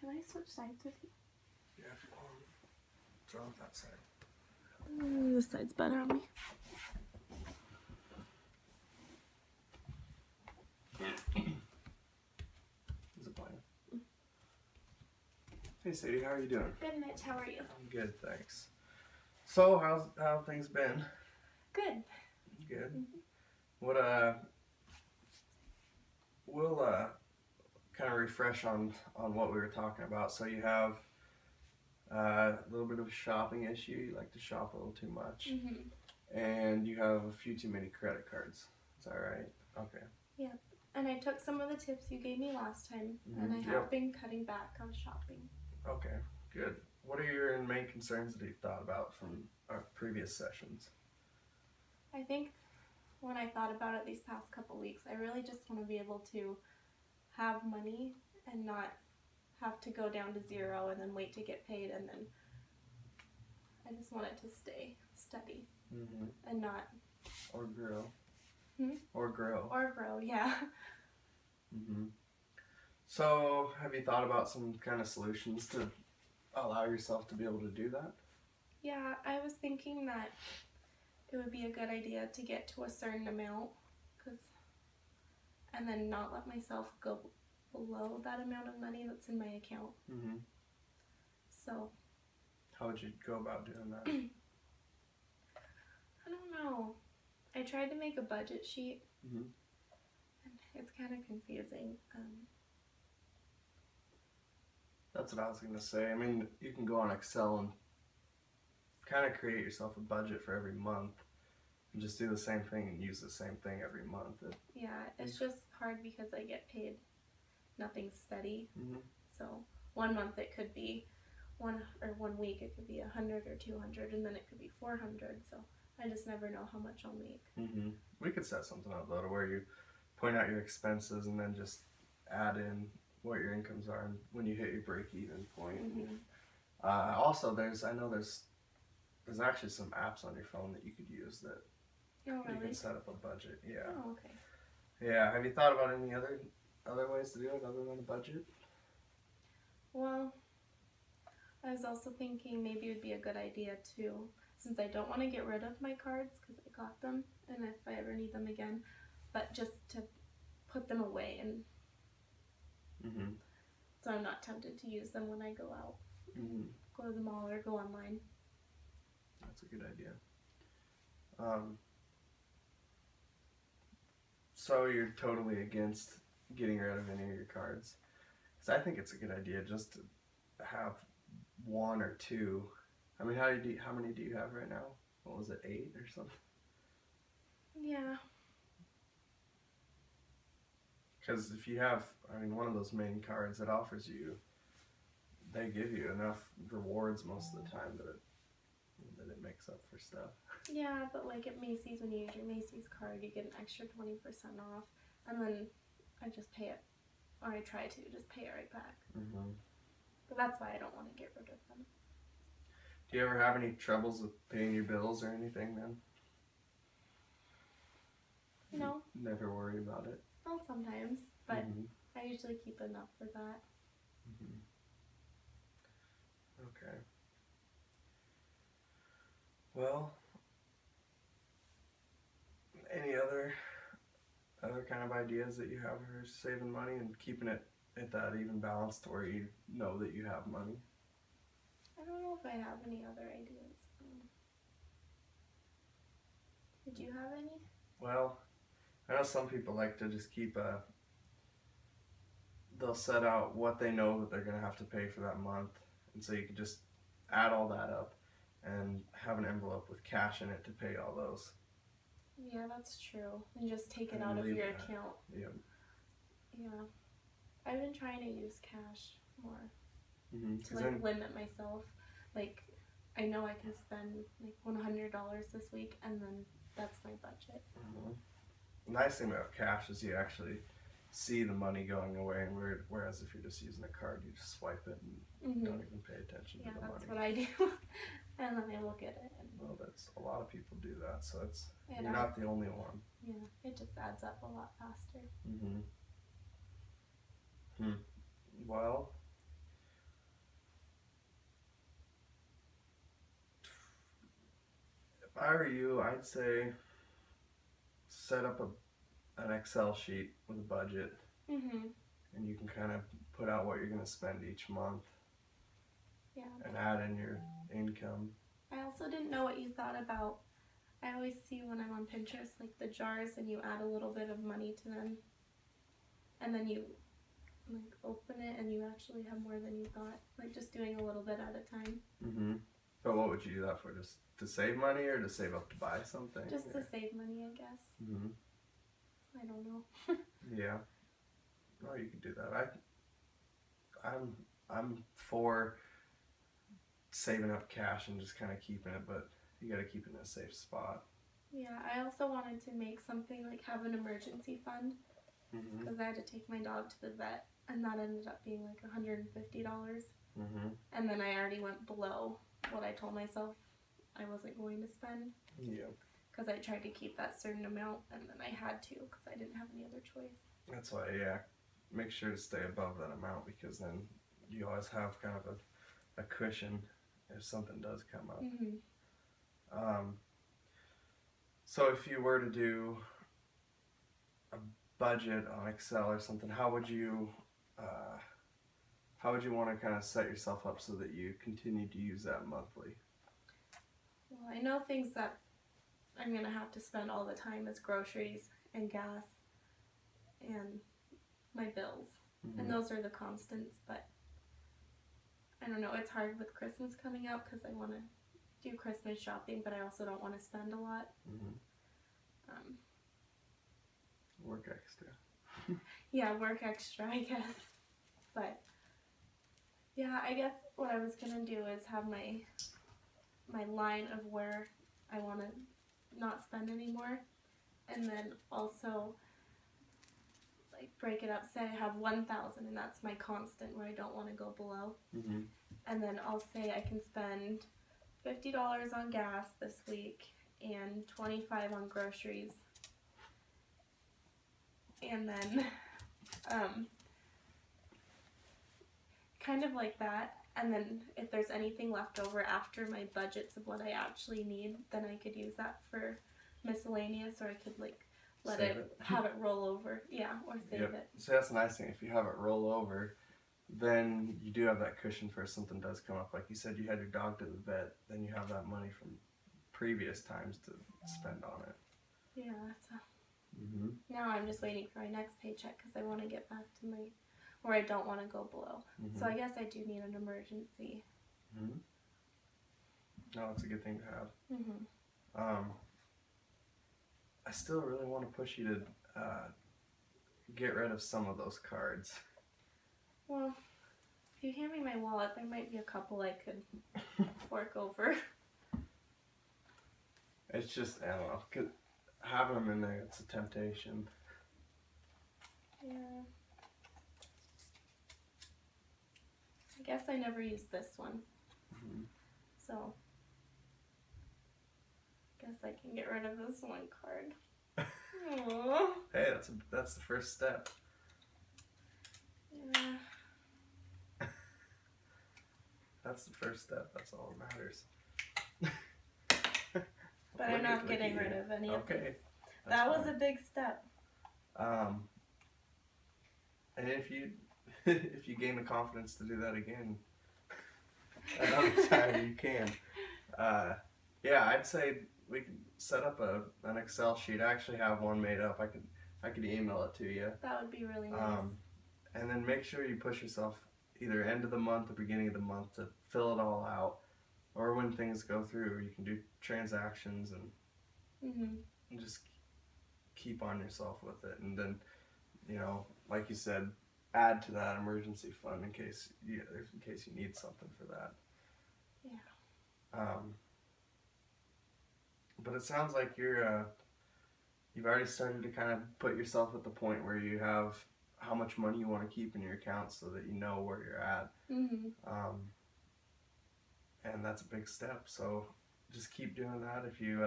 Can I switch sides with you? Yeah, if you want. What's wrong with that side? This side's better on me. Is it fine? Hey Sadie, how are you doing? Good, Mitch. How are you? I'm good, thanks. So, how have things been? Good. Good. Mm-hmm. We'll kind of refresh on what we were talking about. So you have a little bit of a shopping issue. You like to shop a little too much. Mm-hmm. And you have a few too many credit cards. Is that right? Okay. Yeah. And I took some of the tips you gave me last time, and I have been cutting back on shopping. Okay, good. What are your main concerns that you've thought about from our previous sessions? I think when I thought about it these past couple weeks, I really just want to be able to have money and not have to go down to zero and then wait to get paid, and then I just want it to stay steady and not... Or grow. Or grow, yeah. So, have you thought about some kind of solutions to allow yourself to be able to do that? Yeah, I was thinking that it would be a good idea to get to a certain amount, and then not let myself go below that amount of money that's in my account. So... How would you go about doing that? I don't know. I tried to make a budget sheet, and it's kind of confusing. That's what I was going to say. I mean, you can go on Excel and kind of create yourself a budget for every month and just do the same thing and use the same thing every month. Yeah, it's just hard because I get paid nothing steady. So 1 month it could be 1 week it could be 100 or 200, and then it could be 400. So I just never know how much I'll make. We could set something up though to where you point out your expenses and then just add in what your incomes are when you hit your break-even point. Also, I know there's actually some apps on your phone that you could use that you can set up a budget. Yeah. Oh, okay. Yeah. Have you thought about any other ways to do it other than a budget? Well, I was also thinking maybe it would be a good idea to, since I don't want to get rid of my cards because I got them, and if I ever need them again, but just to put them away, and so I'm not tempted to use them when I go out, go to the mall or go online. That's a good idea. So you're totally against getting rid of any of your cards? Because I think it's a good idea just to have 1 or 2. I mean, how many do you have right now? What was it, 8 or something? Yeah. Because if you have, I mean, one of those main cards that offers you, they give you enough rewards most of the time that it makes up for stuff. Yeah, but like at Macy's, when you use your Macy's card, you get an extra 20% off, and then I just pay it, or I try to just pay it right back. But that's why I don't want to get rid of them. Do you ever have any troubles with paying your bills or anything then? No. Never worry about it? Well, sometimes, but I usually keep enough for that. Okay. Well, any other kind of ideas that you have for saving money and keeping it at that even balance to where you know that you have money? I don't know if I have any other ideas. Did you have any? Well, I know some people like to just keep they'll set out what they know that they're going to have to pay for that month, and so you can just add all that up and have an envelope with cash in it to pay all those. Yeah, that's true. And just take it out of your account. Yeah. Yeah. I've been trying to use cash more to limit myself. Like, I know I can spend like $100 this week, and then that's my budget. The nice thing about cash is you actually see the money going away, and whereas if you're just using a card, you just swipe it and don't even pay attention to the money. Yeah, that's what I do. And then I look at it. Well, that's a lot of people do that, so you're not the only one. Yeah, it just adds up a lot faster. Well, I were you, I'd say set up an Excel sheet with a budget, Mhm. and you can kind of put out what you're going to spend each month Yeah. and add in your income. I also didn't know what you thought about. I always see when I'm on Pinterest, like the jars, and you add a little bit of money to them, and then you like open it, and you actually have more than you thought. Like just doing a little bit at a time. Mhm. But what would you do that for? Just to save money or to save up to buy something? Just to save money, I guess. Mhm. I don't know. Yeah. Oh, you could do that. I'm for saving up cash and just kind of keeping it, but you got to keep it in a safe spot. Yeah, I also wanted to make something like have an emergency fund Mhm. because I had to take my dog to the vet, and that ended up being like $150. Mhm. And then I already went below what I told myself I wasn't going to spend Yeah. because I tried to keep that certain amount, and then I had to because I didn't have any other choice. That's why, yeah, make sure to stay above that amount because then you always have kind of a cushion if something does come up. Mhm. So if you were to do a budget on Excel or something, how would you want to kind of set yourself up so that you continue to use that monthly? Well, I know things that I'm gonna have to spend all the time is groceries and gas and my bills, and those are the constants. But I don't know. It's hard with Christmas coming up because I want to do Christmas shopping, but I also don't want to spend a lot. Work extra. Yeah, work extra, I guess. But yeah, I guess what I was gonna do is have my line of where I want to not spend anymore, and then also like break it up. Say I have 1,000, and that's my constant where I don't want to go below. Mm-hmm. And then I'll say I can spend $50 on gas this week and $25 on groceries, and then kind of like that. And then if there's anything left over after my budgets of what I actually need, then I could use that for miscellaneous, or I could like let it have it roll over. Yeah, or save it. So that's the nice thing. If you have it roll over, then you do have that cushion for if something does come up. Like you said, you had your dog to the vet, then you have that money from previous times to spend on it. Yeah, so now I'm just waiting for my next paycheck because I want to get back to my where I don't want to go below. So I guess I do need an emergency. No, it's a good thing to have. I still really want to push you to get rid of some of those cards. Well, if you hand me my wallet, there might be a couple I could fork over. It's just, I don't know, 'cause having them in there, it's a temptation. Yeah. I guess I never used this one. So, I guess I can get rid of this one card. Aww. Hey, that's the first step. Yeah. That's the first step. That's all that matters. But I'm not getting rid of any of these. That was a big step. And if you gain the confidence to do that again another time, you can. Yeah, I'd say we could set up an Excel sheet. I actually have one made up. I could email it to you. That would be really nice. And then make sure you push yourself either end of the month or beginning of the month to fill it all out. Or when things go through, you can do transactions and just keep on yourself with it. And then, like you said, add to that emergency fund in case you need something for that. Yeah. But it sounds like you've already started to kind of put yourself at the point where you have how much money you want to keep in your account so that you know where you're at. And that's a big step. So just keep doing that. If you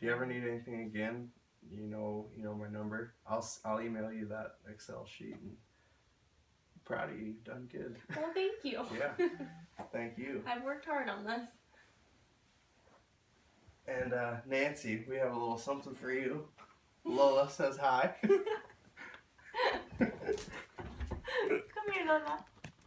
ever need anything again, you know my number. I'll email you that Excel sheet. And I'm proud of you. You've done good. Well, thank you. Yeah. Thank you. I've worked hard on this. And Nancy, we have a little something for you. Lola says hi. Come here, Lola.